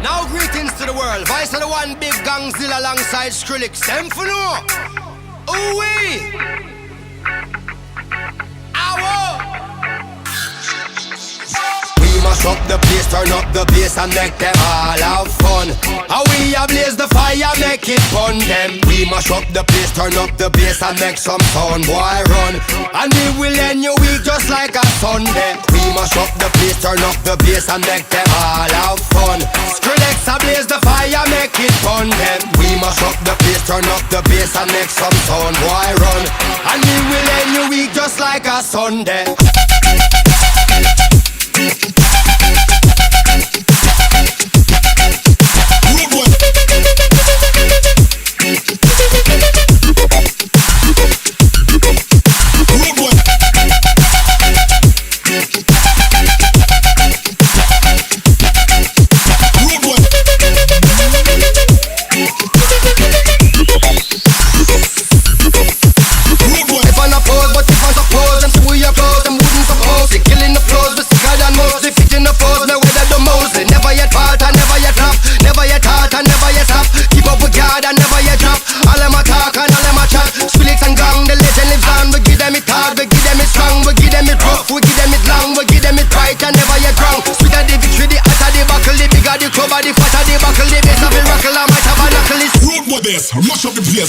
Now greetings to the world. Vice of the one big gangzilla alongside Skrillex. Them for no. Ooh-wee. Ow. Mash up the place, turn up the bass and make them all have fun. How we ablaze the fire, make it fun them. We mash up the place, turn up the bass and make some sound, boy run. And we will end your week just like a Sunday. We mash up the place, turn up the bass and make them all have fun. Skrillex ablaze the fire, make it fun them. We mash up the place, turn up the bass and make some sound, boy run. And we will end your week just like a Sunday. Mash up the place.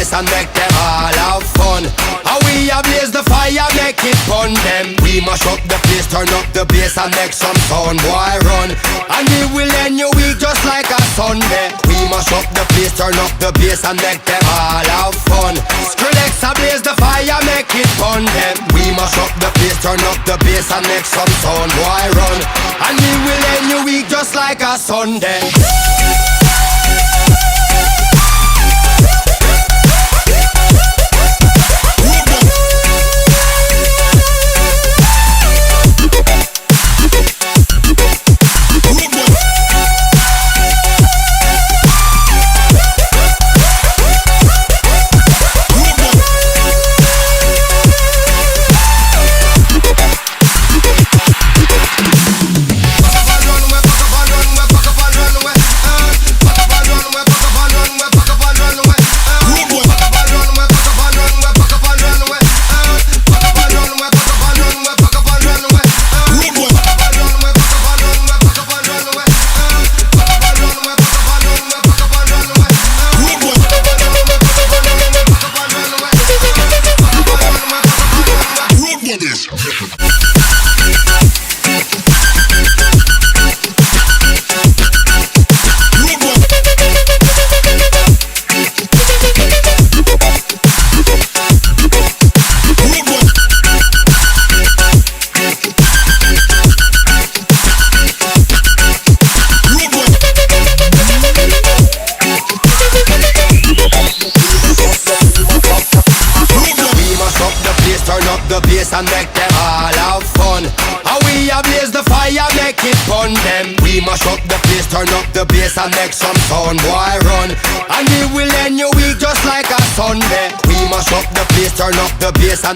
And make them all have fun. How we ablaze the fire, make it fun them. We mash up the place, turn up the bass and make some sound, boy run. And we will end your week just like a Sunday. We mash up the place, turn up the bass and make them all have fun. Skrillex ablaze the fire, make it fun them. We mash up the place, turn up the bass and make some sound, boy run. And we will end your week just like a Sunday. And make them all have fun. How we ablaze the fire, make it fun them. We mash up the place, turn up the bass and make some sound, boy run. And we will end your week just like a Sunday. We mash up the place, turn up the bass and